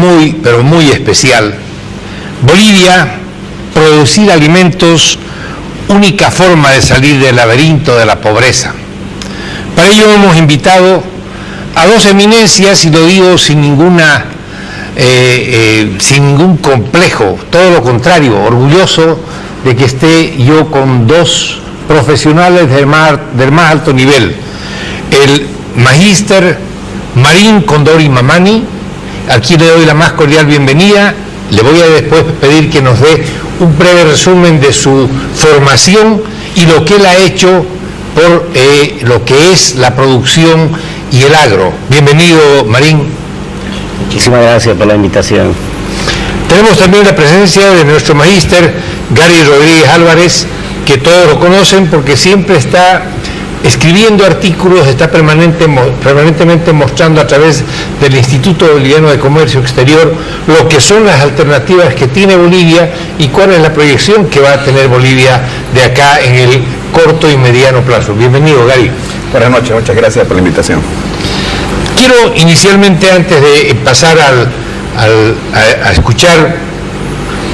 muy, pero muy especial. Bolivia, producir alimentos, única forma de salir del laberinto de la pobreza. Para ello hemos invitado a dos eminencias, y lo digo sin ningún complejo, todo lo contrario, orgulloso de que esté yo con dos profesionales del más alto nivel. El magíster Marín Condori Mamani, a quien le doy la más cordial bienvenida. Le voy a después pedir que nos dé un breve resumen de su formación y lo que él ha hecho por lo que es la producción y el agro. Bienvenido, Marín. Muchísimas gracias por la invitación. Tenemos también la presencia de nuestro magíster Gary Rodríguez Álvarez, que todos lo conocen porque siempre está escribiendo artículos, está permanentemente mostrando a través del Instituto Boliviano de Comercio Exterior lo que son las alternativas que tiene Bolivia y cuál es la proyección que va a tener Bolivia de acá en el corto y mediano plazo. Bienvenido, Gary. Buenas noches, muchas gracias por la invitación. Quiero inicialmente, antes de pasar a escuchar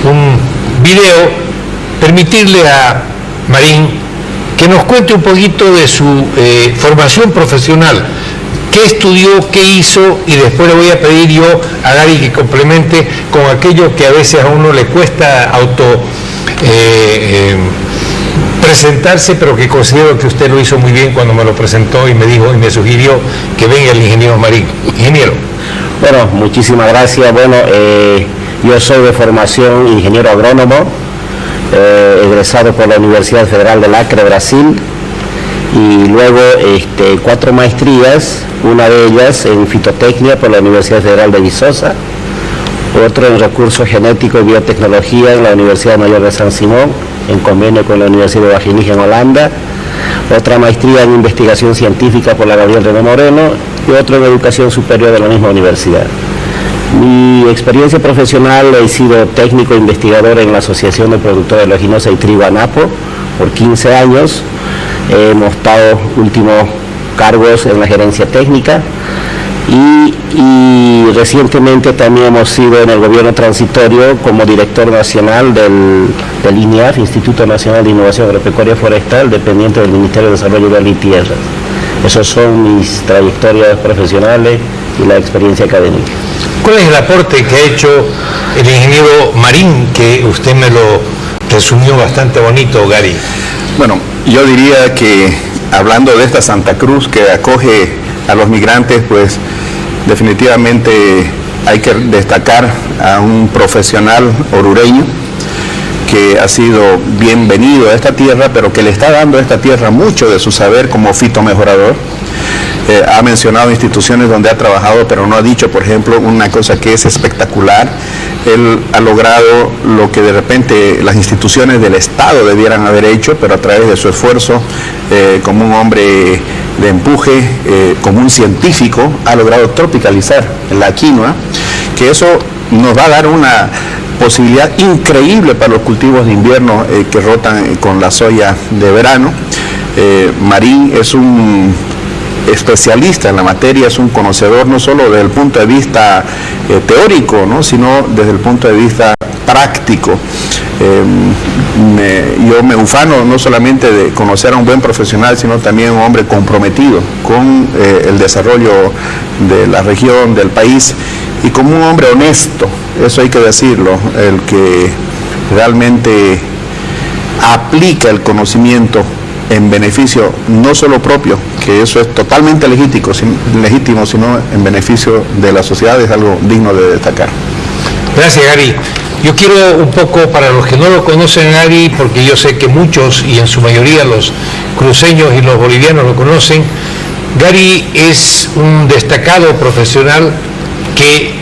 un video, permitirle a Marín que nos cuente un poquito de su formación profesional, qué estudió, qué hizo, y después le voy a pedir yo a Gary que complemente con aquello que a veces a uno le cuesta presentarse, pero que considero que usted lo hizo muy bien cuando me lo presentó y me dijo y me sugirió que venga el ingeniero Marín. Ingeniero. Bueno, muchísimas gracias. Bueno, yo soy de formación ingeniero agrónomo, egresado por la Universidad Federal del Acre, Brasil, y luego 4 maestrías, una de ellas en fitotecnia por la Universidad Federal de Viçosa, otro en recursos genéticos y biotecnología en la Universidad Mayor de San Simón, en convenio con la Universidad de Wageningen en Holanda, otra maestría en investigación científica por la Gabriel René Moreno y otro en educación superior de la misma universidad. Mi experiencia profesional, he sido técnico investigador en la Asociación de Productores de Oleaginosa y Trigo ANAPO por 15 años. Hemos estado últimos cargos en la gerencia técnica y recientemente también hemos sido en el gobierno transitorio como director nacional del INIAF, Instituto Nacional de Innovación Agropecuaria Forestal, dependiente del Ministerio de Desarrollo Rural y Tierras. Esos son mis trayectorias profesionales y la experiencia académica. ¿Cuál es el aporte que ha hecho el ingeniero Marín, que usted me lo resumió bastante bonito, Gary? Bueno, yo diría que hablando de esta Santa Cruz que acoge a los migrantes, pues definitivamente hay que destacar a un profesional orureño que ha sido bienvenido a esta tierra, pero que le está dando a esta tierra mucho de su saber como fitomejorador. Ha mencionado instituciones donde ha trabajado, pero no ha dicho, por ejemplo, una cosa que es espectacular. Él ha logrado lo que de repente las instituciones del Estado debieran haber hecho, pero a través de su esfuerzo, como un hombre de empuje, como un científico, ha logrado tropicalizar la quinoa, que eso nos va a dar una posibilidad increíble para los cultivos de invierno que rotan con la soya de verano. Marín es un especialista en la materia, es un conocedor no solo desde el punto de vista teórico, ¿no?, sino desde el punto de vista práctico. Yo me ufano no solamente de conocer a un buen profesional, sino también un hombre comprometido con el desarrollo de la región, del país, y como un hombre honesto, eso hay que decirlo, el que realmente aplica el conocimiento en beneficio no solo propio, que eso es totalmente legítimo, sino en beneficio de la sociedad, es algo digno de destacar. Gracias, Gary. Yo quiero un poco, para los que no lo conocen, Gary, porque yo sé que muchos, y en su mayoría los cruceños y los bolivianos lo conocen, Gary es un destacado profesional que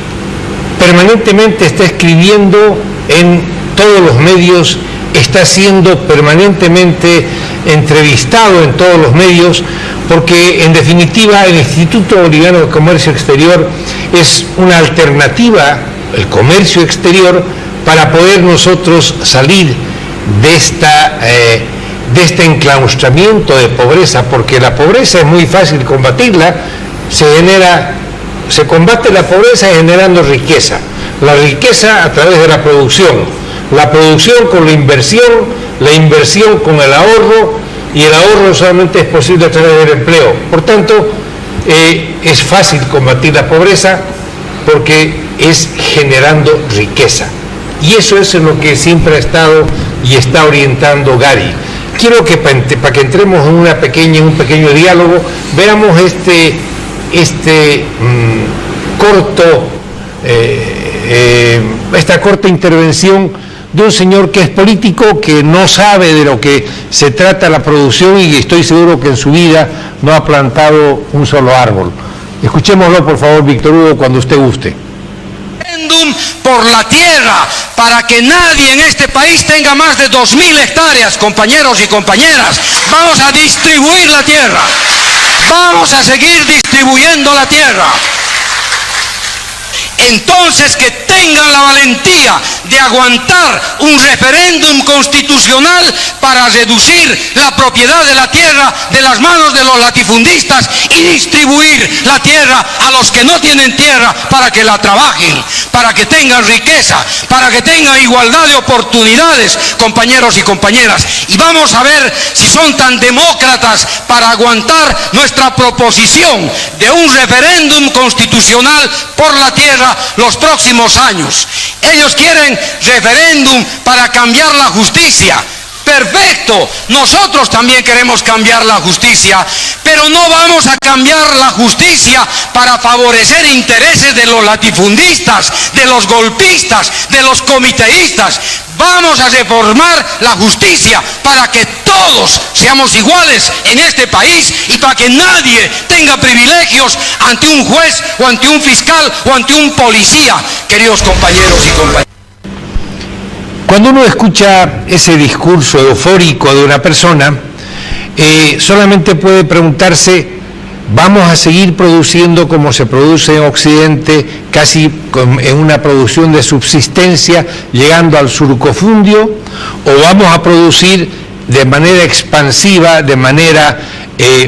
permanentemente está escribiendo en todos los medios, está siendo permanentemente entrevistado en todos los medios, porque en definitiva el Instituto Boliviano de Comercio Exterior es una alternativa, el comercio exterior, para poder nosotros salir de este enclaustramiento de pobreza, porque la pobreza es muy fácil combatirla, se combate la pobreza generando riqueza, la riqueza a través de la producción con la inversión con el ahorro, y el ahorro solamente es posible a través del empleo. Por tanto, es fácil combatir la pobreza porque es generando riqueza. Y eso es en lo que siempre ha estado y está orientando Gary. Quiero que para que entremos en un pequeño diálogo, veamos esta corta intervención de un señor que es político, que no sabe de lo que se trata la producción, y estoy seguro que en su vida no ha plantado un solo árbol. Escuchémoslo, por favor, Víctor Hugo, cuando usted guste. Por la tierra, para que nadie en este país tenga más de 2.000 hectáreas, compañeros y compañeras. Vamos a distribuir la tierra, vamos a seguir distribuyendo la tierra. Entonces, que tengan la valentía de aguantar un referéndum constitucional para reducir la propiedad de la tierra de las manos de los latifundistas y distribuir la tierra a los que no tienen tierra, para que la trabajen, para que tengan riqueza, para que tengan igualdad de oportunidades, compañeros y compañeras. Y vamos a ver si son tan demócratas para aguantar nuestra proposición de un referéndum constitucional por la tierra los próximos años. Ellos quieren referéndum para cambiar la justicia. Perfecto, nosotros también queremos cambiar la justicia, pero no vamos a cambiar la justicia para favorecer intereses de los latifundistas, de los golpistas, de los comiteístas. Vamos a reformar la justicia para que todos seamos iguales en este país y para que nadie tenga privilegios ante un juez o ante un fiscal o ante un policía, queridos compañeros y compañeras. Cuando uno escucha ese discurso eufórico de una persona, solamente puede preguntarse, ¿vamos a seguir produciendo como se produce en Occidente, casi en una producción de subsistencia, llegando al surcofundio? ¿O vamos a producir de manera expansiva, de manera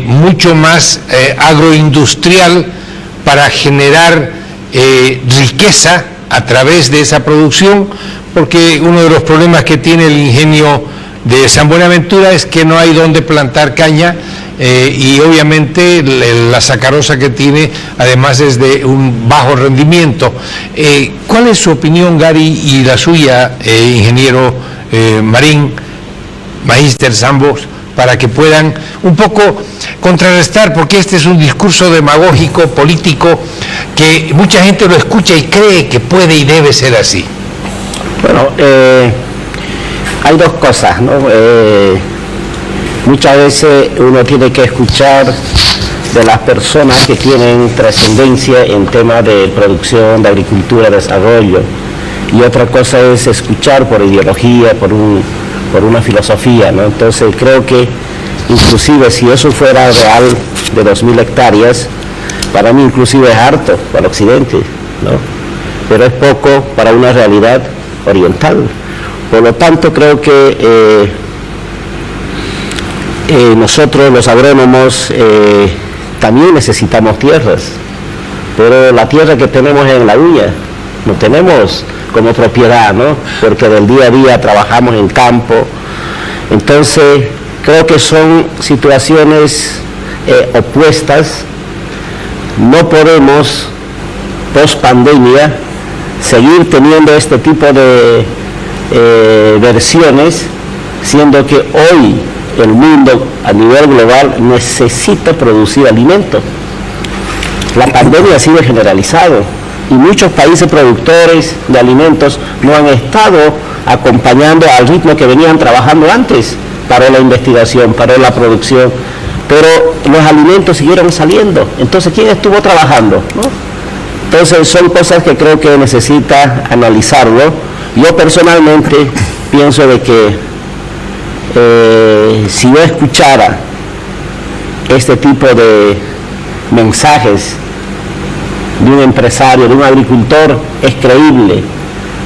mucho más agroindustrial, para generar riqueza a través de esa producción? Porque uno de los problemas que tiene el ingenio de San Buenaventura es que no hay donde plantar caña, y obviamente la sacarosa que tiene además es de un bajo rendimiento. ¿Cuál es su opinión, Gary, y la suya, ingeniero Marín, magíster ambos, para que puedan un poco contrarrestar, porque este es un discurso demagógico, político, que mucha gente lo escucha y cree que puede y debe ser así? Bueno, hay dos cosas, ¿no? Muchas veces uno tiene que escuchar de las personas que tienen trascendencia en temas de producción, de agricultura, desarrollo, y otra cosa es escuchar por ideología, por una filosofía, ¿no? Entonces creo que inclusive si eso fuera real de 2.000 hectáreas, para mí inclusive es harto para Occidente, ¿no? Pero es poco para una realidad oriental. Por lo tanto, creo que nosotros los agrónomos también necesitamos tierras, pero la tierra que tenemos en la uña, no tenemos como propiedad, ¿no? Porque del día a día trabajamos en campo. Entonces, creo que son situaciones opuestas. No podemos, post pandemia, seguir teniendo este tipo de versiones, siendo que hoy el mundo a nivel global necesita producir alimentos. La pandemia ha sido generalizado y muchos países productores de alimentos no han estado acompañando al ritmo que venían trabajando antes para la investigación, para la producción, pero los alimentos siguieron saliendo. Entonces, ¿quién estuvo trabajando, no? Entonces son cosas que creo que necesita analizarlo. Yo personalmente pienso de que si yo escuchara este tipo de mensajes de un empresario, de un agricultor, es creíble,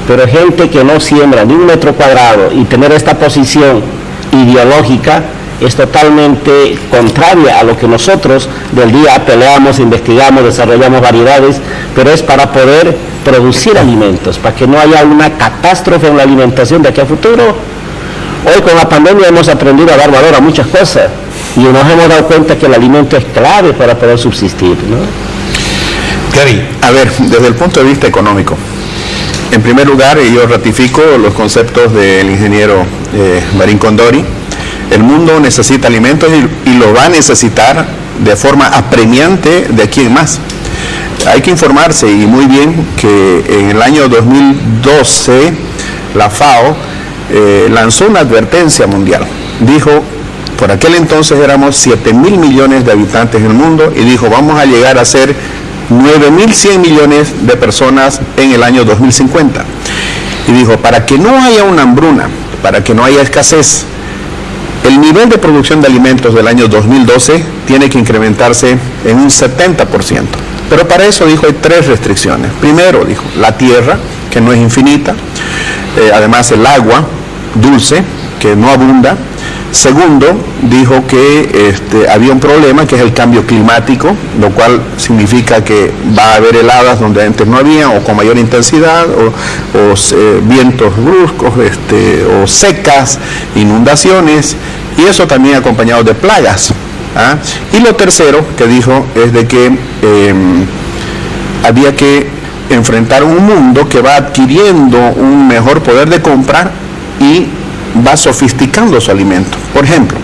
pero gente que no siembra ni un metro cuadrado y tener esta posición ideológica es totalmente contraria a lo que nosotros del día peleamos, investigamos, desarrollamos variedades, pero es para poder producir alimentos, para que no haya una catástrofe en la alimentación de aquí a futuro. Hoy con la pandemia hemos aprendido a dar valor a muchas cosas y nos hemos dado cuenta que el alimento es clave para poder subsistir, ¿no? Gary, a ver, desde el punto de vista económico, en primer lugar, yo ratifico los conceptos del ingeniero Marín Condori. El mundo necesita alimentos y lo va a necesitar de forma apremiante de aquí en más. Hay que informarse, y muy bien, que en el año 2012 la FAO lanzó una advertencia mundial. Dijo, por aquel entonces éramos 7.000 millones de habitantes en el mundo, y dijo, vamos a llegar a ser 9.100 millones de personas en el año 2050. Y dijo, para que no haya una hambruna, para que no haya escasez, el nivel de producción de alimentos del año 2012 tiene que incrementarse en un 70%. Pero para eso, dijo, hay 3 restricciones. Primero, dijo, la tierra, que no es infinita. Además, el agua dulce, que no abunda. Segundo, dijo que había un problema, que es el cambio climático, lo cual significa que va a haber heladas donde antes no había, o con mayor intensidad, o vientos bruscos, o secas, inundaciones, y eso también acompañado de plagas. ¿Ah? Y lo tercero que dijo es de que había que enfrentar un mundo que va adquiriendo un mejor poder de compra y va sofisticando su alimento. Por ejemplo,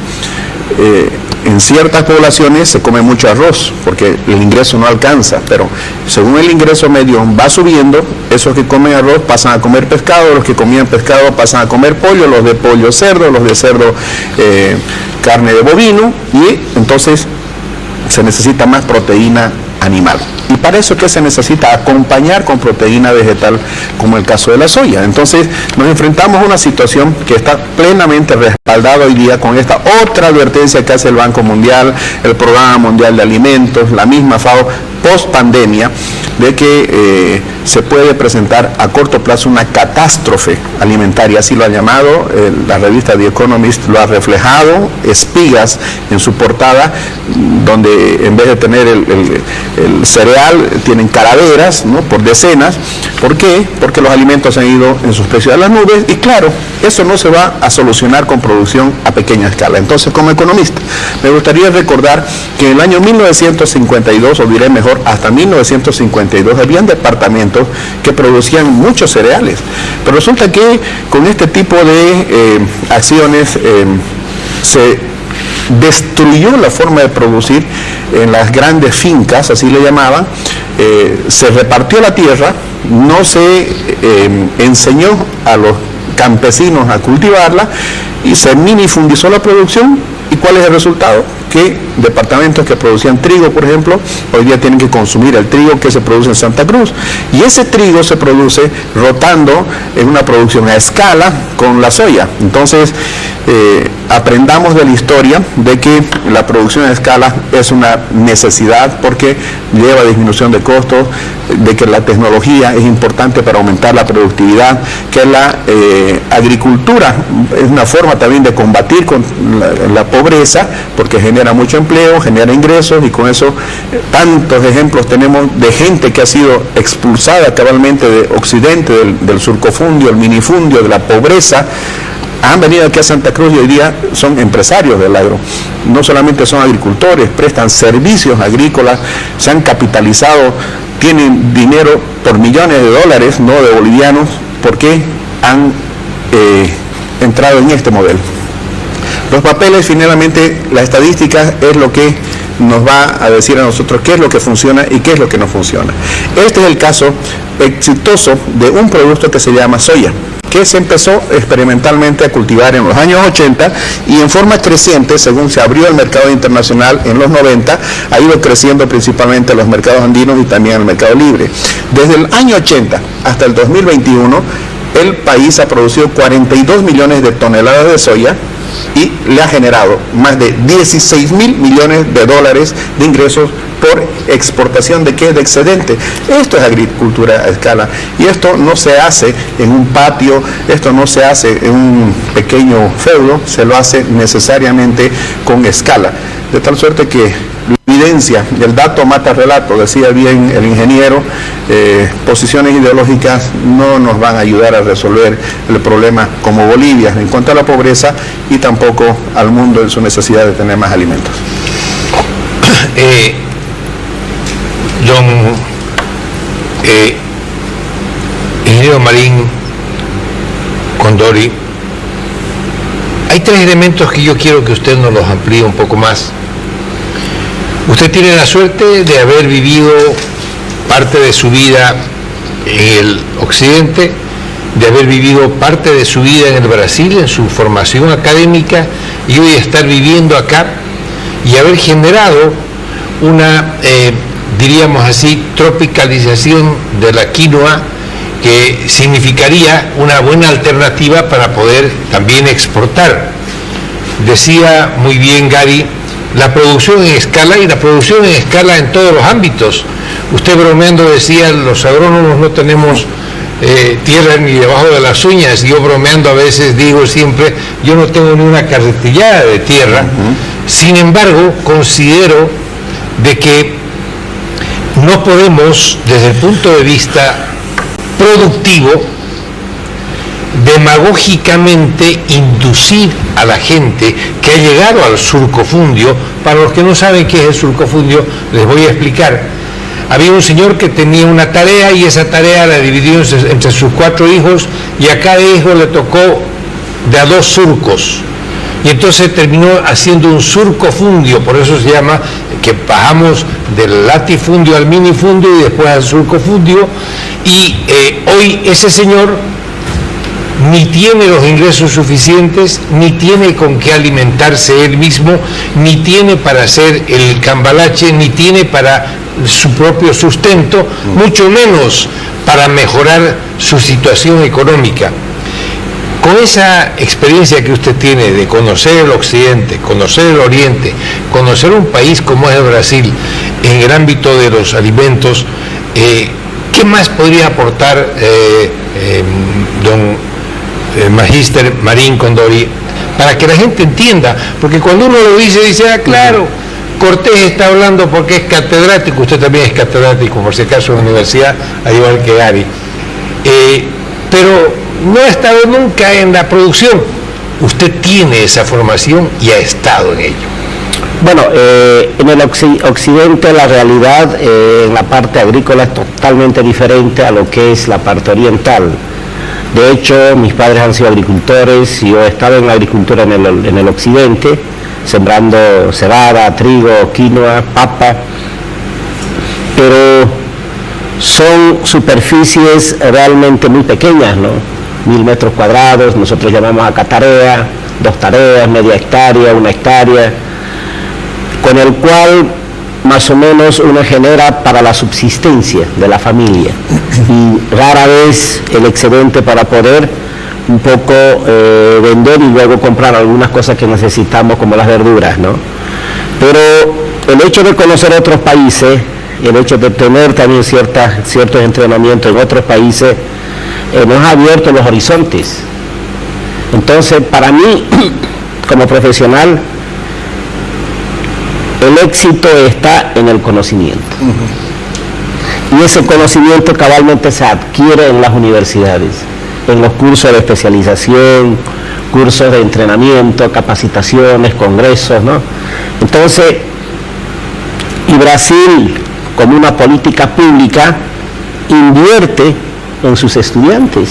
en ciertas poblaciones se come mucho arroz porque el ingreso no alcanza, pero según el ingreso medio va subiendo, esos que comen arroz pasan a comer pescado, los que comían pescado pasan a comer pollo, los de pollo cerdo, los de cerdo carne de bovino, y entonces se necesita más proteína animal. Y para eso, ¿qué se necesita? Acompañar con proteína vegetal, como el caso de la soya. Entonces nos enfrentamos a una situación que está plenamente respaldada hoy día con esta otra advertencia que hace el Banco Mundial, el Programa Mundial de Alimentos, la misma FAO, post pandemia, de que se puede presentar a corto plazo una catástrofe alimentaria, así lo ha llamado, la revista The Economist lo ha reflejado, espigas en su portada, donde en vez de tener el cereal, tienen calaveras, ¿no?, por decenas. ¿Por qué? Porque los alimentos han ido en sus precios a las nubes, y claro, eso no se va a solucionar con producción a pequeña escala. Entonces, como economista, me gustaría recordar que en el año 1952, o diré mejor, hasta 1952, habían departamentos que producían muchos cereales, pero resulta que con este tipo de acciones se destruyó la forma de producir en las grandes fincas, así le llamaban, se repartió la tierra, no se enseñó a los campesinos a cultivarla y se minifundizó la producción. ¿Y cuál es el resultado? Que departamentos que producían trigo, por ejemplo, hoy día tienen que consumir el trigo que se produce en Santa Cruz. Y ese trigo se produce rotando en una producción a escala con la soya. Entonces, aprendamos de la historia de que la producción a escala es una necesidad porque lleva a disminución de costos, de que la tecnología es importante para aumentar la productividad, que la agricultura es una forma también de combatir con la pobreza, porque genera mucho empleo, genera ingresos, y con eso tantos ejemplos tenemos de gente que ha sido expulsada cabalmente de Occidente, del surcofundio, el minifundio, de la pobreza. Han venido aquí a Santa Cruz y hoy día son empresarios del agro. No solamente son agricultores, prestan servicios agrícolas, se han capitalizado, tienen dinero por millones de dólares, no de bolivianos, porque han entrado en este modelo. Los papeles, finalmente, la estadística es lo que nos va a decir a nosotros qué es lo que funciona y qué es lo que no funciona. Este es el caso exitoso de un producto que se llama soya, que se empezó experimentalmente a cultivar en los años 80 y en forma creciente, según se abrió el mercado internacional en los 90, ha ido creciendo principalmente en los mercados andinos y también en el mercado libre. Desde el año 80 hasta el 2021, el país ha producido 42 millones de toneladas de soya, y le ha generado más de 16 mil millones de dólares de ingresos por exportación de qué, de excedente. Esto es agricultura a escala, y esto no se hace en un patio, esto no se hace en un pequeño feudo, se lo hace necesariamente con escala, de tal suerte que la evidencia, el dato mata relato, decía bien el ingeniero, posiciones ideológicas no nos van a ayudar a resolver el problema como Bolivia en cuanto a la pobreza, y tampoco al mundo en su necesidad de tener más alimentos. Ingeniero Marín Condori, hay 3 elementos que yo quiero que usted nos los amplíe un poco más. Usted tiene la suerte de haber vivido parte de su vida en el occidente, de haber vivido parte de su vida en el Brasil, en su formación académica, y hoy estar viviendo acá y haber generado una, diríamos así, tropicalización de la quinoa, que significaría una buena alternativa para poder también exportar. Decía muy bien Gary, la producción en escala, y la producción en escala en todos los ámbitos. Usted bromeando decía, los agrónomos no tenemos tierra ni debajo de las uñas. Yo bromeando a veces digo siempre, yo no tengo ni una carretillada de tierra. Sin embargo, considero de que no podemos, desde el punto de vista productivo, demagógicamente inducir a la gente que ha llegado al surcofundio. Para los que no saben qué es el surcofundio, les voy a explicar. Había un señor que tenía una tarea, y esa tarea la dividió entre sus 4 hijos, y a cada hijo le tocó de a 2 surcos, y entonces terminó haciendo un surcofundio. Por eso se llama que bajamos del latifundio al minifundio y después al surcofundio. Y hoy ese señor ni tiene los ingresos suficientes, ni tiene con qué alimentarse él mismo, ni tiene para hacer el cambalache, ni tiene para su propio sustento, mucho menos para mejorar su situación económica. Con esa experiencia que usted tiene de conocer el occidente, conocer el oriente, conocer un país como es el Brasil en el ámbito de los alimentos, ¿qué más podría aportar don Magíster Marín Condori, para que la gente entienda? Porque cuando uno lo dice, ah, claro, Cortés está hablando porque es catedrático, usted también es catedrático, por si acaso, en la universidad, al igual que Gary, pero no ha estado nunca en la producción. Usted tiene esa formación y ha estado en ello. Bueno, en el occidente la realidad en la parte agrícola es totalmente diferente a lo que es la parte oriental. De hecho, mis padres han sido agricultores, y yo he estado en la agricultura en el occidente, sembrando cebada, trigo, quinoa, papa, pero son superficies realmente muy pequeñas, ¿no? 1000 metros cuadrados, nosotros llamamos acá tarea, 2 tareas, media hectárea, 1 hectárea, con el cual más o menos uno genera para la subsistencia de la familia, y rara vez el excedente para poder un poco vender y luego comprar algunas cosas que necesitamos, como las verduras, ¿no? Pero el hecho de conocer otros países, el hecho de tener también ciertos entrenamientos en otros países, nos ha abierto los horizontes. Entonces, para mí, como profesional, el éxito está en el conocimiento. Y ese conocimiento cabalmente se adquiere en las universidades, en los cursos de especialización, cursos de entrenamiento, capacitaciones, congresos, ¿no? Entonces, y Brasil, como una política pública, invierte en sus estudiantes.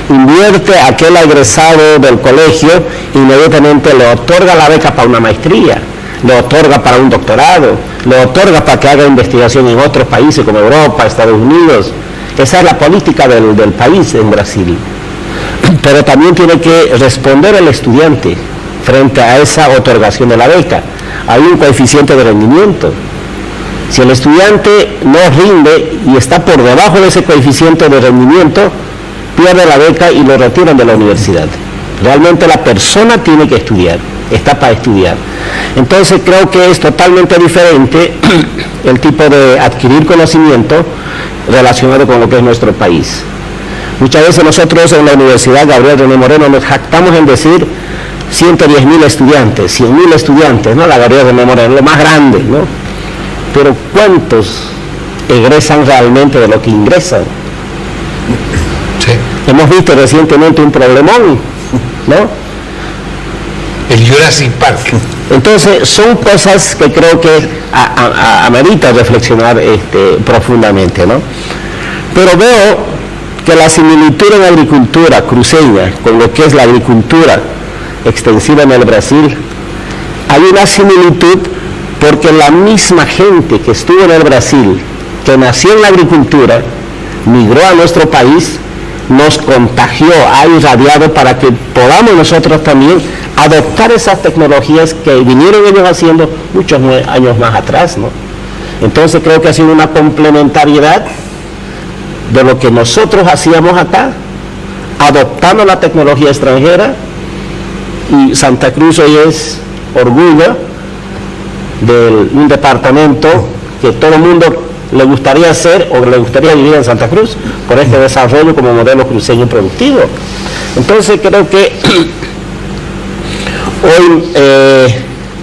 Invierte a aquel egresado del colegio, inmediatamente le otorga la beca para una maestría, le otorga para un doctorado, le otorga para que haga investigación en otros países como Europa, Estados Unidos. Esa es la política del país en Brasil. Pero también tiene que responder el estudiante frente a esa otorgación de la beca. Hay un coeficiente de rendimiento. Si el estudiante no rinde y está por debajo de ese coeficiente de rendimiento, pierde la beca y lo retiran de la universidad. Realmente la persona tiene que estudiar, está para estudiar. Entonces creo que es totalmente diferente el tipo de adquirir conocimiento relacionado con lo que es nuestro país. Muchas veces nosotros en la Universidad Gabriel René Moreno nos jactamos en decir 110.000 estudiantes, 100.000 estudiantes, ¿no? La Gabriel René Moreno, lo más grande, ¿no? Pero ¿cuántos egresan realmente de lo que ingresan? Sí. Hemos visto recientemente un problemón, ¿no? El Jurassic Park. Entonces son cosas que creo que amerita reflexionar profundamente, ¿no? Pero veo que la similitud en la agricultura cruceña con lo que es la agricultura extensiva en el Brasil, hay una similitud porque la misma gente que estuvo en el Brasil, que nació en la agricultura, migró a nuestro país, nos contagió, ha irradiado para que podamos nosotros también adoptar esas tecnologías que vinieron ellos haciendo muchos años más atrás, ¿no? Entonces creo que ha sido una complementariedad de lo que nosotros hacíamos acá, adoptando la tecnología extranjera, y Santa Cruz hoy es orgullo de un departamento que todo el mundo le gustaría ser o le gustaría vivir en Santa Cruz por este desarrollo como modelo cruceño productivo. Entonces creo que hoy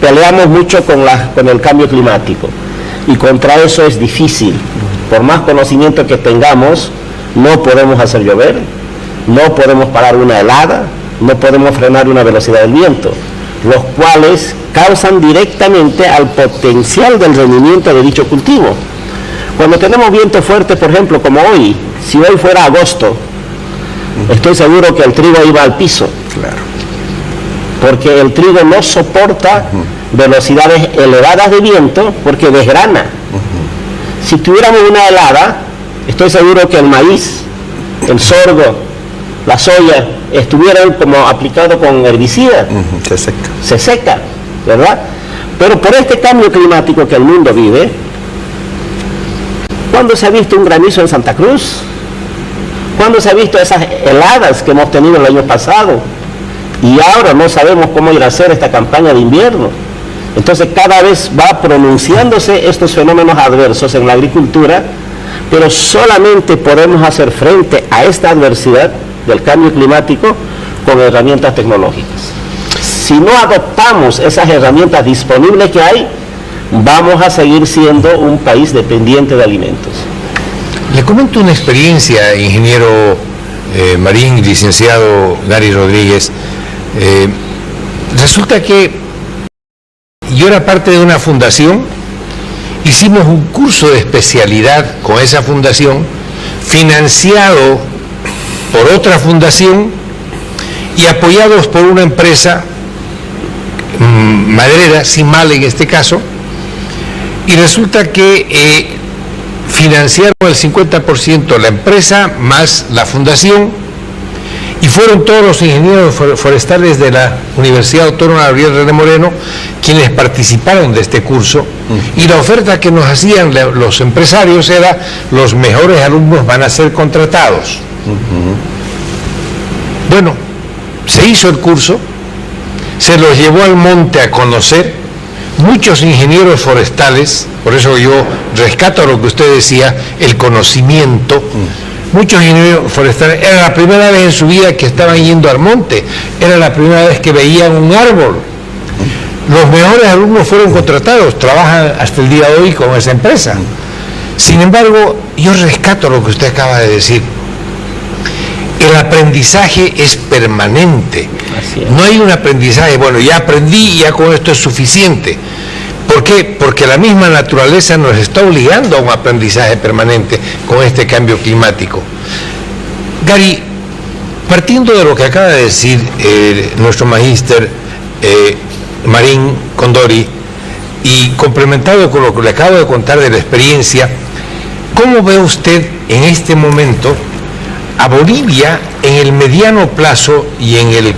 peleamos mucho con el cambio climático y contra eso es difícil. Por más conocimiento que tengamos, no podemos hacer llover, no podemos parar una helada, no podemos frenar una velocidad del viento, los cuales causan directamente al potencial del rendimiento de dicho cultivo. Cuando tenemos viento fuerte, por ejemplo, como hoy, si hoy fuera agosto, estoy seguro que el trigo iba al piso. Claro. Porque el trigo no soporta velocidades elevadas de viento porque desgrana. Si tuviéramos una helada, estoy seguro que el maíz, el sorgo, la soya, estuvieran como aplicados con herbicidas. Se seca. Se seca, ¿verdad? Pero por este cambio climático que el mundo vive, ¿cuándo se ha visto un granizo en Santa Cruz? ¿Cuándo se ha visto esas heladas que hemos tenido el año pasado? Y ahora no sabemos cómo ir a hacer esta campaña de invierno. Entonces cada vez va pronunciándose estos fenómenos adversos en la agricultura, pero solamente podemos hacer frente a esta adversidad del cambio climático con herramientas tecnológicas. Si no adoptamos esas herramientas disponibles que hay, vamos a seguir siendo un país dependiente de alimentos. Le comento una experiencia, ingeniero Marín, licenciado Gary Rodríguez. Resulta que yo era parte de una fundación, hicimos un curso de especialidad con esa fundación, financiado por otra fundación y apoyados por una empresa maderera, Simal en este caso, y resulta que financiaron el 50% la empresa más la fundación, y fueron todos los ingenieros forestales de la Universidad Autónoma Gabriel René Moreno quienes participaron de este curso, y la oferta que nos hacían los empresarios era: los mejores alumnos van a ser contratados. Bueno, se hizo el curso, se los llevó al monte a conocer muchos ingenieros forestales, por eso yo rescato lo que usted decía, el conocimiento. Muchos ingenieros forestales, era la primera vez en su vida que estaban yendo al monte, era la primera vez que veían un árbol. Los mejores alumnos fueron contratados, trabajan hasta el día de hoy con esa empresa. Sin embargo, yo rescato lo que usted acaba de decir. El aprendizaje es permanente. No hay un aprendizaje, bueno, ya aprendí y ya con esto es suficiente. ¿Por qué? Porque la misma naturaleza nos está obligando a un aprendizaje permanente con este cambio climático. Gary, partiendo de lo que acaba de decir nuestro magíster Marín Condori, y complementado con lo que le acabo de contar de la experiencia, ¿cómo ve usted en este momento a Bolivia en el mediano plazo y en el,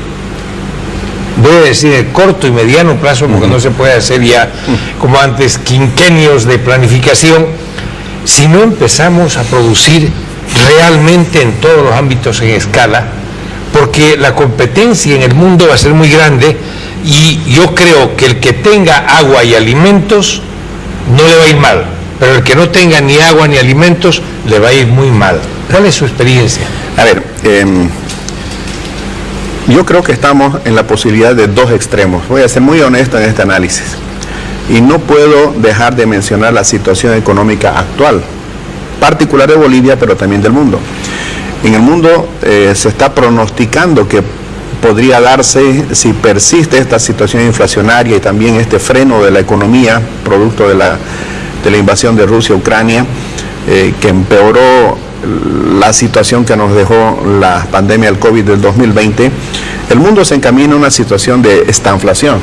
voy a decir, el corto y mediano plazo, porque no se puede hacer ya como antes quinquenios de planificación, si no empezamos a producir realmente en todos los ámbitos en escala? porque la competencia en el mundo va a ser muy grande y yo creo que el que tenga agua y alimentos no le va a ir mal, pero el que no tenga ni agua ni alimentos le va a ir muy mal. ¿Cuál es su experiencia? A ver, yo creo que estamos en la posibilidad de dos extremos. Voy a ser muy honesto en este análisis. Y no puedo dejar de mencionar la situación económica actual, particular de Bolivia, pero también del mundo. En el mundo se está pronosticando que podría darse, si persiste esta situación inflacionaria y también este freno de la economía, producto de la invasión de Rusia a Ucrania, que empeoró la situación que nos dejó la pandemia del COVID del 2020, el mundo se encamina a una situación de estanflación.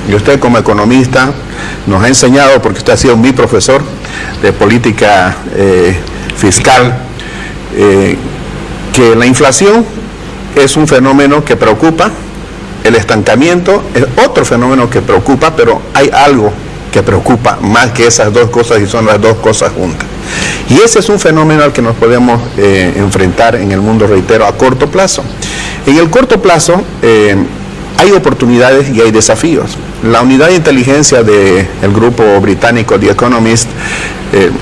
Y usted como economista nos ha enseñado, porque usted ha sido mi profesor de política fiscal, que la inflación es un fenómeno que preocupa, el estancamiento es otro fenómeno que preocupa, pero hay algo que preocupa más que esas dos cosas y son las dos cosas juntas. Y ese es un fenómeno al que nos podemos enfrentar en el mundo, reitero, a corto plazo. En el corto plazo hay oportunidades y hay desafíos. La unidad de inteligencia del grupo británico The Economist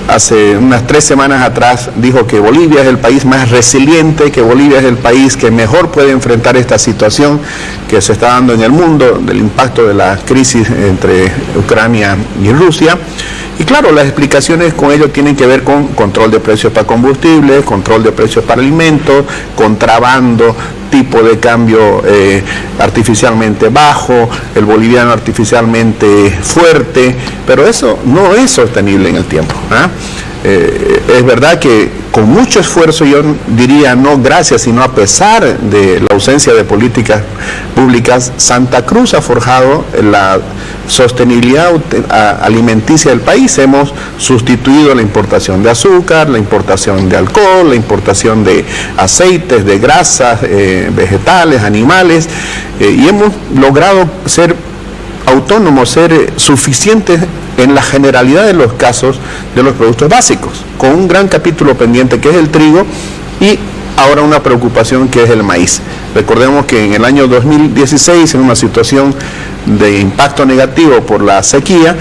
hace unas 3 semanas atrás dijo que Bolivia es el país más resiliente, que Bolivia es el país que mejor puede enfrentar esta situación que se está dando en el mundo del impacto de la crisis entre Ucrania y Rusia. Y claro, las explicaciones con ello tienen que ver con control de precios para combustibles, control de precios para alimentos, contrabando, tipo de cambio artificialmente bajo, el boliviano artificialmente fuerte, pero eso no es sostenible en el tiempo. Es verdad que con mucho esfuerzo, yo diría no gracias, sino a pesar de la ausencia de políticas públicas, Santa Cruz ha forjado la sostenibilidad alimenticia del país. Hemos sustituido la importación de azúcar, la importación de alcohol, la importación de aceites, de grasas, vegetales, animales, y hemos logrado ser autónomos, ser suficientes en la generalidad de los casos de los productos básicos, con un gran capítulo pendiente que es el trigo y ahora una preocupación que es el maíz. Recordemos que en el año 2016, en una situación de impacto negativo por la sequía,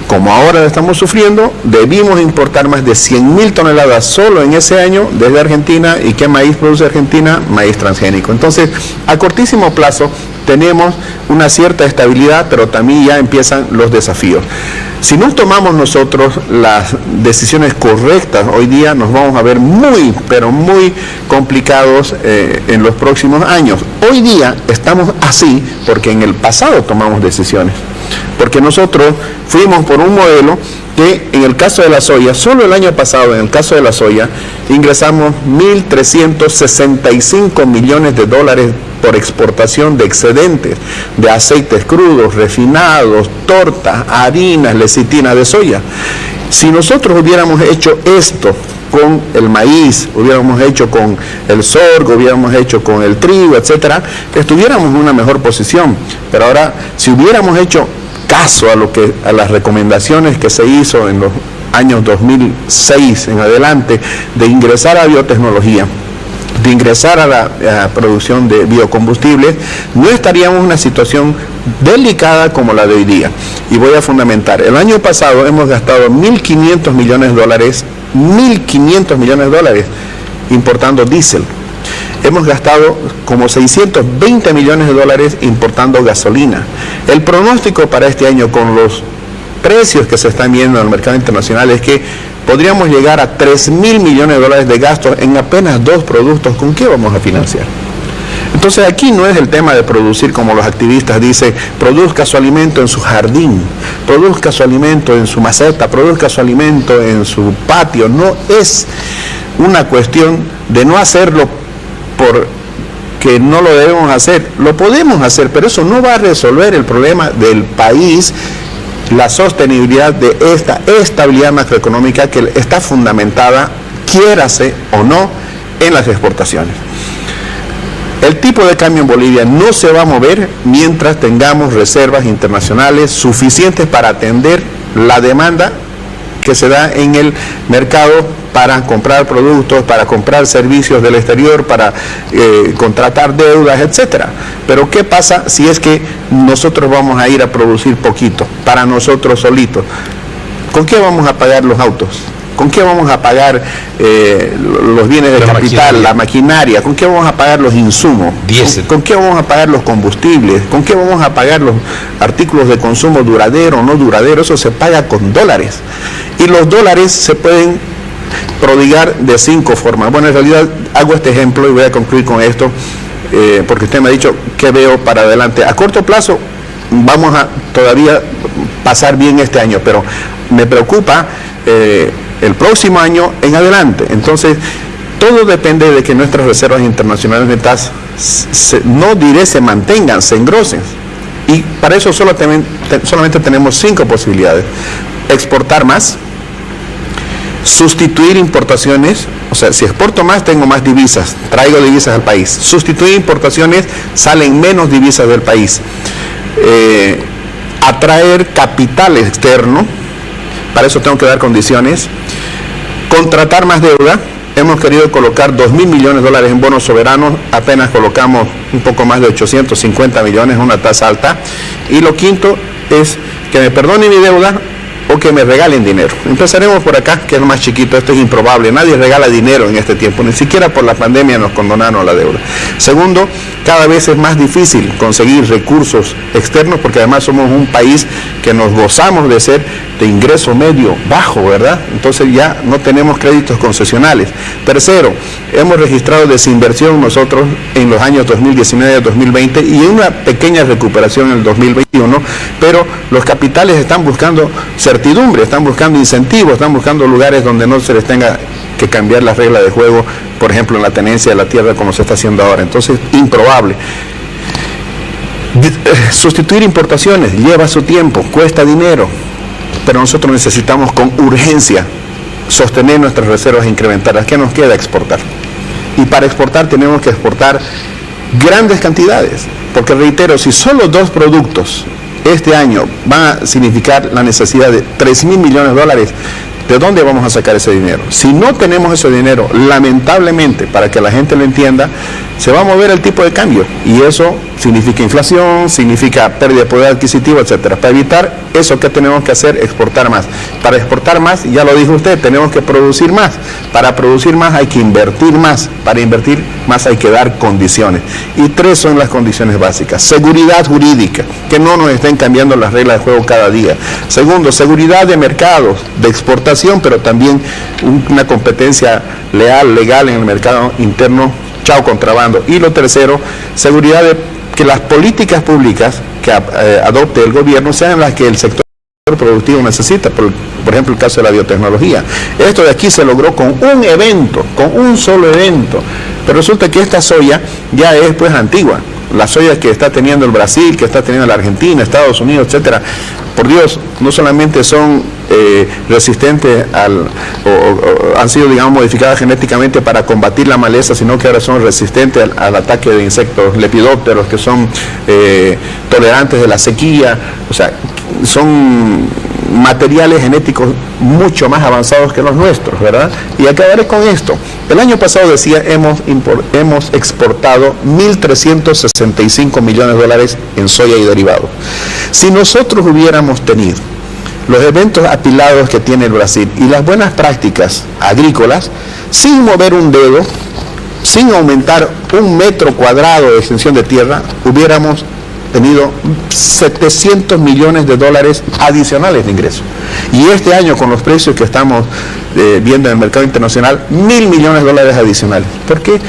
como ahora estamos sufriendo, debimos importar más de 100.000 toneladas solo en ese año desde Argentina. ¿Y qué maíz produce Argentina? Maíz transgénico. Entonces, a cortísimo plazo tenemos una cierta estabilidad, pero también ya empiezan los desafíos. Si no tomamos nosotros las decisiones correctas, hoy día nos vamos a ver muy, pero muy complicados en los próximos años. Hoy día estamos así porque en el pasado tomamos decisiones. Porque nosotros fuimos por un modelo que en el caso de la soya, solo el año pasado en el caso de la soya, ingresamos 1.365 millones de dólares por exportación de excedentes de aceites crudos, refinados, tortas, harinas, lecitina de soya. Si nosotros hubiéramos hecho esto con el maíz, hubiéramos hecho con el sorgo, hubiéramos hecho con el trigo, etcétera, estuviéramos en una mejor posición. Pero ahora, si hubiéramos hecho caso a las recomendaciones que se hizo en los años 2006 en adelante de ingresar a biotecnología, de ingresar a la producción de biocombustibles, no estaríamos en una situación delicada como la de hoy día. Y voy a fundamentar. El año pasado hemos gastado 1.500 millones de dólares, 1.500 millones de dólares importando diésel. Hemos gastado como 620 millones de dólares importando gasolina. El pronóstico para este año con los precios que se están viendo en el mercado internacional es que podríamos llegar a 3.000 millones de dólares de gastos en apenas 2 productos. ¿Con qué vamos a financiar? Entonces aquí no es el tema de producir como los activistas dicen, produzca su alimento en su jardín, produzca su alimento en su maceta, produzca su alimento en su patio. No es una cuestión de no hacerlo porque no lo debemos hacer. Lo podemos hacer, pero eso no va a resolver el problema del país, la sostenibilidad de esta estabilidad macroeconómica que está fundamentada, quiérase o no, en las exportaciones. El tipo de cambio en Bolivia no se va a mover mientras tengamos reservas internacionales suficientes para atender la demanda que se da en el mercado para comprar productos, para comprar servicios del exterior, para contratar deudas, etcétera. Pero ¿qué pasa si es que nosotros vamos a ir a producir poquito, para nosotros solitos? ¿Con qué vamos a pagar los autos? ¿Con qué vamos a pagar los bienes de capital, la maquinaria? ¿Con qué vamos a pagar los insumos? ¿Con qué vamos a pagar los combustibles? ¿Con qué vamos a pagar los artículos de consumo duradero o no duradero? Eso se paga con dólares. Y los dólares se pueden prodigar de 5 formas. Bueno, en realidad hago este ejemplo y voy a concluir con esto, porque usted me ha dicho qué veo para adelante. A corto plazo vamos a todavía pasar bien este año, pero me preocupa el próximo año en adelante. Entonces, todo depende de que nuestras reservas internacionales netas no diré se mantengan, se engrosen. Y para eso solamente tenemos 5 posibilidades. Exportar más, sustituir importaciones, o sea, si exporto más tengo más divisas, traigo divisas al país. Sustituir importaciones, salen menos divisas del país. Atraer capital externo, para eso tengo que dar condiciones. Contratar más deuda, hemos querido colocar 2.000 millones de dólares en bonos soberanos, apenas colocamos un poco más de 850 millones, una tasa alta. Y lo quinto es que me perdonen mi deuda o que me regalen dinero. Empezaremos por acá, que es lo más chiquito. Esto es improbable, nadie regala dinero en este tiempo, ni siquiera por la pandemia nos condonaron la deuda. Segundo, cada vez es más difícil conseguir recursos externos, porque además somos un país que nos gozamos de ser de ingreso medio bajo, ¿verdad? Entonces ya no tenemos créditos concesionales. Tercero, hemos registrado desinversión nosotros en los años 2019 2020 y una pequeña recuperación en el 2021, pero los capitales están buscando certidumbre, están buscando incentivos, están buscando lugares donde no se les tenga que cambiar las reglas de juego, por ejemplo en la tenencia de la tierra como se está haciendo ahora. Entonces, improbable. Sustituir importaciones lleva su tiempo, cuesta dinero, pero nosotros necesitamos con urgencia sostener nuestras reservas e incrementarlas. ¿Qué nos queda? Exportar. Y para exportar tenemos que exportar grandes cantidades, porque reitero, si solo 2 productos este año van a significar la necesidad de 3.000 millones de dólares, ¿de dónde vamos a sacar ese dinero? Si no tenemos ese dinero, lamentablemente, para que la gente lo entienda, se va a mover el tipo de cambio y eso significa inflación, significa pérdida de poder adquisitivo, etcétera. Para evitar eso, ¿qué tenemos que hacer? Exportar más. Para exportar más, ya lo dijo usted, tenemos que producir más. Para producir más hay que invertir más. Para invertir más hay que dar condiciones. Y 3 son las condiciones básicas. Seguridad jurídica, que no nos estén cambiando las reglas de juego cada día. Segundo, seguridad de mercados, de exportación, pero también una competencia legal en el mercado interno. Chao contrabando. Y lo tercero, seguridad de que las políticas públicas que adopte el gobierno sean las que el sector productivo necesita, por ejemplo el caso de la biotecnología. Esto de aquí se logró con un evento, con un solo evento, pero resulta que esta soya ya es pues antigua. La soya que está teniendo el Brasil, que está teniendo la Argentina, Estados Unidos, etcétera, por Dios, no solamente son resistentes o han sido, digamos, modificadas genéticamente para combatir la maleza, sino que ahora son resistentes al ataque de insectos lepidópteros, que son tolerantes de la sequía. O sea, son materiales genéticos mucho más avanzados que los nuestros, ¿verdad? Y acabaré con esto. El año pasado, decía, hemos exportado 1.365 millones de dólares en soya y derivados. Si nosotros hubiéramos tenido los eventos apilados que tiene el Brasil y las buenas prácticas agrícolas, sin mover un dedo, sin aumentar 1 metro cuadrado de extensión de tierra, hubiéramos tenido 700 millones de dólares adicionales de ingresos. Y este año, con los precios que estamos viendo en el mercado internacional, 1.000 millones de dólares adicionales. ¿Por qué?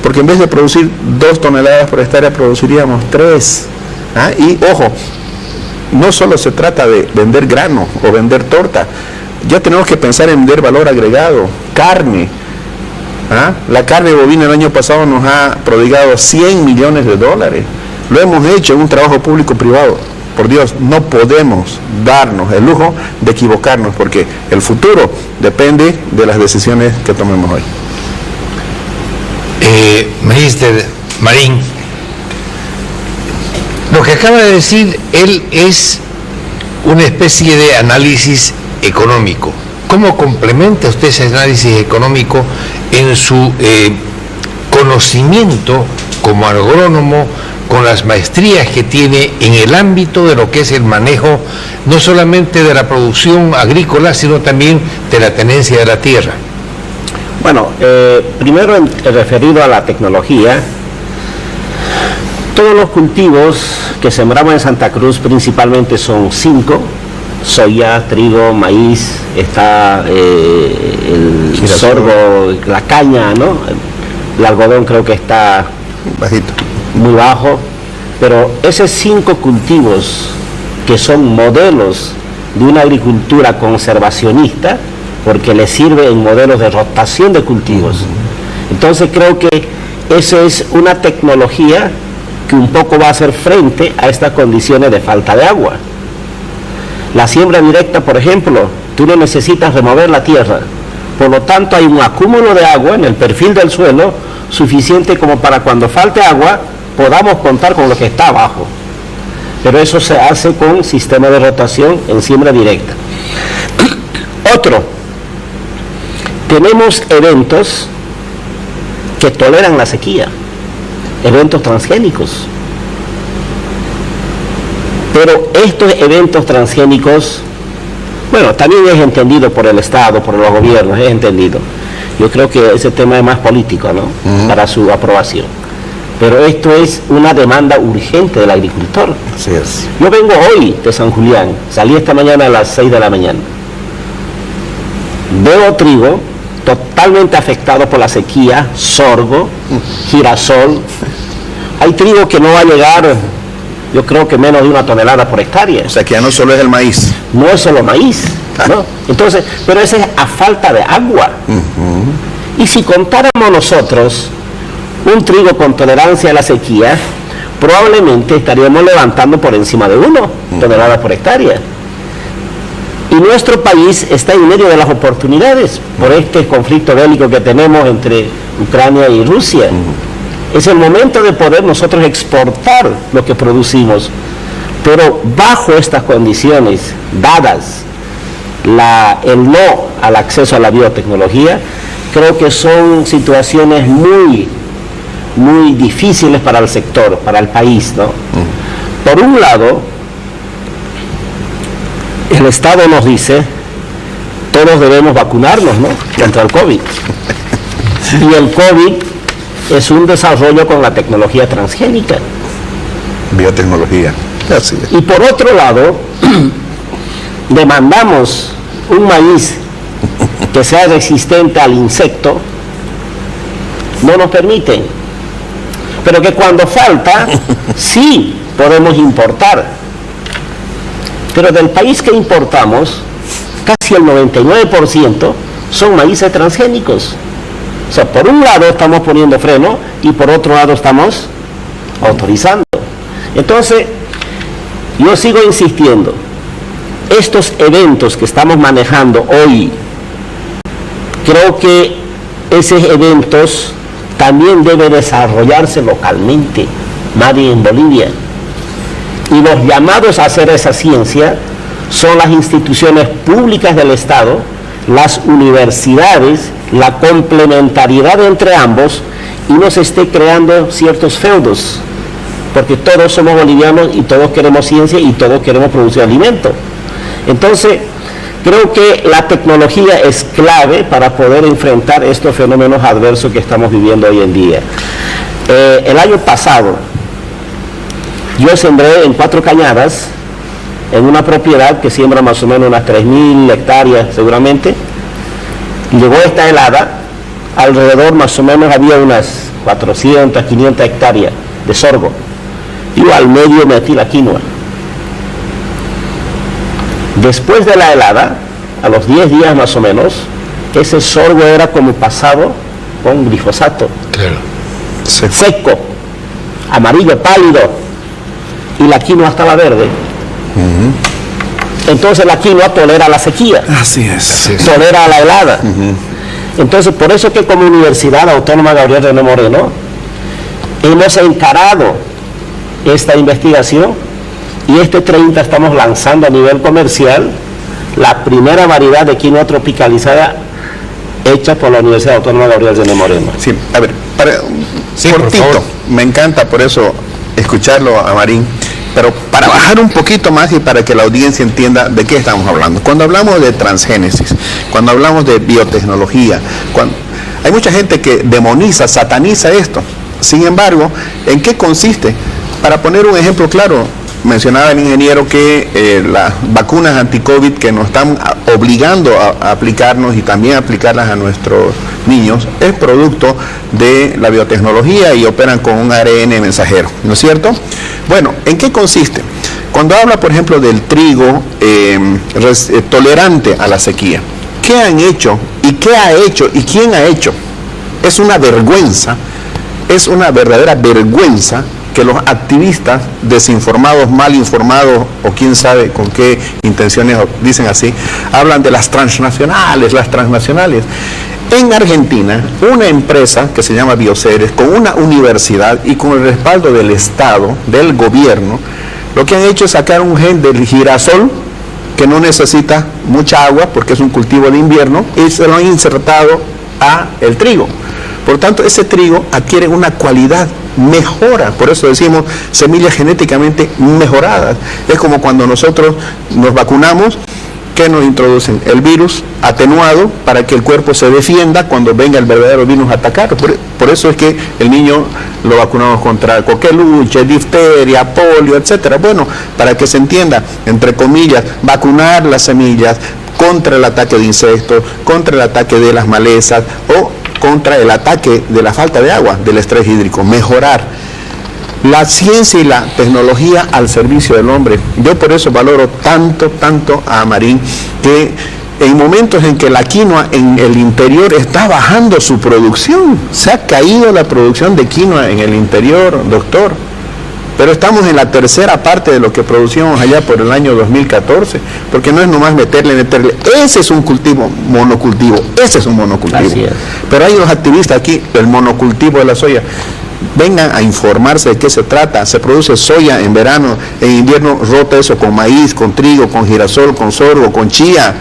Porque en vez de producir 2 toneladas por hectárea, produciríamos 3. Y ojo, no solo se trata de vender grano o vender torta, ya tenemos que pensar en vender valor agregado, carne. La carne bovina el año pasado nos ha prodigado 100 millones de dólares. Lo hemos hecho en un trabajo público-privado. Por Dios, no podemos darnos el lujo de equivocarnos, porque el futuro depende de las decisiones que tomemos hoy. Magister Marín, lo que acaba de decir él es una especie de análisis económico. ¿Cómo complementa usted ese análisis económico en su conocimiento como agrónomo, con las maestrías que tiene en el ámbito de lo que es el manejo, no solamente de la producción agrícola, sino también de la tenencia de la tierra? Bueno, primero referido a la tecnología, todos los cultivos que sembramos en Santa Cruz principalmente son 5: soya, trigo, maíz, está el sorgo, la caña, ¿no? El algodón creo que está Bajito. muy bajo, pero esos 5 cultivos que son modelos de una agricultura conservacionista, porque les sirve en modelos de rotación de cultivos. Entonces creo que eso es una tecnología que un poco va a hacer frente a estas condiciones de falta de agua. La siembra directa, por ejemplo, tú no necesitas remover la tierra, por lo tanto hay un acúmulo de agua en el perfil del suelo suficiente como para cuando falte agua podamos contar con lo que está abajo. Pero eso se hace con sistema de rotación en siembra directa. Otro, tenemos eventos que toleran la sequía, eventos transgénicos. Pero estos eventos transgénicos, bueno, también es entendido por el Estado, por los gobiernos, es entendido. Yo creo que ese tema es más político, ¿no? Para su aprobación. Pero esto es una demanda urgente del agricultor. Así es. Yo vengo hoy de San Julián, salí esta mañana a las 6 de la mañana. Veo trigo totalmente afectado por la sequía, sorgo, girasol. Hay trigo que no va a llegar, yo creo que menos de 1 tonelada por hectárea. O sea que ya no solo es el maíz. No es solo maíz, ¿no? Entonces, pero eso es a falta de agua. Y si contáramos nosotros un trigo con tolerancia a la sequía, probablemente estaríamos levantando por encima de 1 tonelada por hectárea. Y nuestro país está en medio de las oportunidades por este conflicto bélico que tenemos entre Ucrania y Rusia. Es el momento de poder nosotros exportar lo que producimos, pero bajo estas condiciones dadas, el no al acceso a la biotecnología, creo que son situaciones muy difíciles para el sector, para el país, ¿no? Por un lado, el Estado nos dice, todos debemos vacunarnos, ¿no?, contra el COVID. Y el COVID es un desarrollo con la tecnología transgénica. Biotecnología. Así es. Y por otro lado, demandamos un maíz que sea resistente al insecto, no nos permiten. Pero que cuando falta, sí podemos importar. Pero del país que importamos, casi el 99% son maíces transgénicos. O sea, por un lado estamos poniendo freno y por otro lado estamos autorizando. Entonces, yo sigo insistiendo, estos eventos que estamos manejando hoy, creo que esos eventos también deben desarrollarse localmente, nadie en Bolivia. Y los llamados a hacer esa ciencia son las instituciones públicas del Estado, las universidades, la complementariedad entre ambos, y no se esté creando ciertos feudos, porque todos somos bolivianos y todos queremos ciencia y todos queremos producir alimento. Entonces, creo que la tecnología es clave para poder enfrentar estos fenómenos adversos que estamos viviendo hoy en día. El año pasado, yo sembré en 4 cañadas, en una propiedad que siembra más o menos unas 3.000 hectáreas seguramente. Llegó esta helada, alrededor más o menos había unas 400, 500 hectáreas de sorgo. Yo al medio metí la quinoa. Después de la helada, a los 10 días más o menos, ese sorgo era como pasado con glifosato. Claro. Seco, amarillo pálido, y la quinoa estaba verde. Entonces la quinoa tolera la sequía, Así es. tolera la helada. Entonces, por eso que como Universidad Autónoma Gabriel René Moreno hemos encarado esta investigación, y este 30 estamos lanzando a nivel comercial la primera variedad de quinoa tropicalizada hecha por la Universidad Autónoma Gabriel de Moreno. Sí, a ver, Sí, por cortito, favor. me encanta por eso escucharlo a Marín, pero para bajar un poquito más y para que la audiencia entienda de qué estamos hablando. Cuando hablamos de transgénesis, cuando hablamos de biotecnología, hay mucha gente que demoniza, sataniza esto. Sin embargo, ¿en qué consiste? Para poner un ejemplo claro, mencionaba el ingeniero que las vacunas anti-COVID que nos están obligando a aplicarnos y también aplicarlas a nuestros niños es producto de la biotecnología y operan con un ARN mensajero, ¿no es cierto? Bueno, ¿en qué consiste? Cuando habla, por ejemplo, del trigo tolerante a la sequía, ¿qué han hecho? ¿Y qué ha hecho? ¿Y quién ha hecho? Es una vergüenza, es una verdadera vergüenza que los activistas desinformados, mal informados o quién sabe con qué intenciones dicen así, hablan de las transnacionales. En Argentina, una empresa que se llama Bioceres, con una universidad y con el respaldo del Estado, del gobierno, lo que han hecho es sacar un gen del girasol que no necesita mucha agua porque es un cultivo de invierno y se lo han insertado a el trigo. Por tanto, ese trigo adquiere una cualidad, mejora, por eso decimos semillas genéticamente mejoradas. Es como cuando nosotros nos vacunamos, que nos introducen el virus atenuado para que el cuerpo se defienda cuando venga el verdadero virus a atacar. Por eso es que el niño lo vacunamos contra coqueluche, difteria, polio, etcétera. Bueno, para que se entienda, entre comillas, vacunar las semillas contra el ataque de insectos, contra el ataque de las malezas o contra el ataque de la falta de agua, del estrés hídrico, mejorar la ciencia y la tecnología al servicio del hombre. Yo por eso valoro tanto a Marín, que en momentos en que la quinoa en el interior está bajando su producción, se ha caído la producción de quinoa en el interior, doctor, pero estamos en la tercera parte de lo que producíamos allá por el año 2014, porque no es nomás meterle, ese es un cultivo, monocultivo, ese es un monocultivo. Así es. Pero hay unos activistas aquí, el monocultivo de la soya, vengan a informarse de qué se trata. Se produce soya en verano, en invierno rota eso con maíz, con trigo, con girasol, con sorgo, con chía.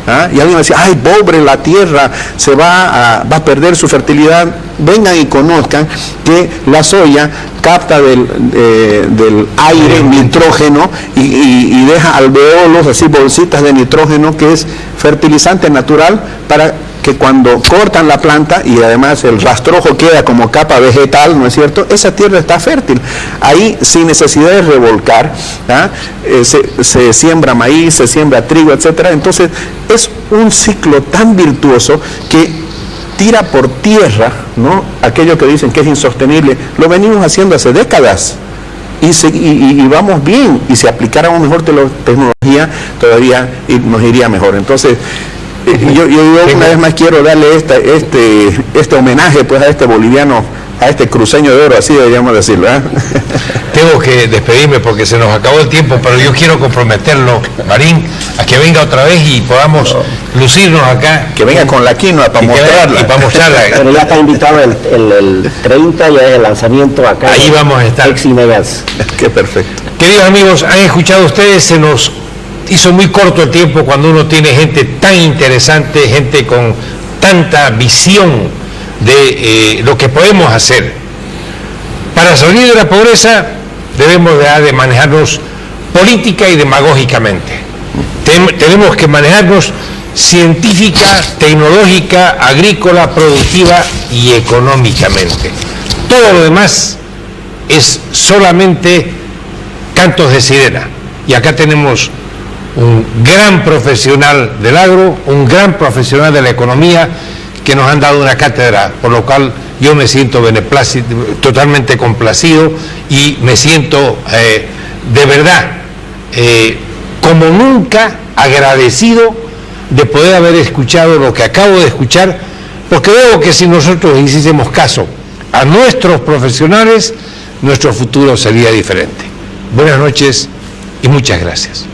¿Ah? Y alguien va a decir, ay, pobre la tierra, se va a perder su fertilidad. Vengan y conozcan que la soya capta del aire nitrógeno y deja alveolos, así bolsitas de nitrógeno, que es fertilizante natural para que cuando cortan la planta y además el rastrojo queda como capa vegetal, ¿no es cierto? Esa tierra está fértil. Ahí, sin necesidad de revolcar, se siembra maíz, se siembra trigo, etcétera. Entonces, es un ciclo tan virtuoso que tira por tierra, ¿no?, aquello que dicen que es insostenible. Lo venimos haciendo hace décadas y vamos bien. Y si aplicáramos mejor tecnología, todavía nos iría mejor. Entonces, yo una vez más quiero darle este homenaje pues a este boliviano, a este cruceño de oro, así deberíamos decirlo, ¿eh? Tengo que despedirme porque se nos acabó el tiempo, pero yo quiero comprometerlo, Marín, a que venga otra vez y podamos lucirnos acá. Que venga con la quinoa para mostrarla. Y para mostrarla. Pero ya está invitado el 30, ya es el lanzamiento acá. Ahí vamos a estar. Megas. Qué perfecto. Queridos amigos, han escuchado ustedes, se nos hizo muy corto el tiempo cuando uno tiene gente tan interesante, gente con tanta visión de lo que podemos hacer. Para salir de la pobreza debemos dejar de manejarnos política y demagógicamente. Tenemos que manejarnos científica, tecnológica, agrícola, productiva y económicamente. Todo lo demás es solamente cantos de sirena. Y acá tenemos un gran profesional del agro, un gran profesional de la economía, que nos han dado una cátedra, por lo cual yo me siento totalmente complacido y me siento de verdad como nunca agradecido de poder haber escuchado lo que acabo de escuchar, porque veo que si nosotros hiciésemos caso a nuestros profesionales, nuestro futuro sería diferente. Buenas noches y muchas gracias.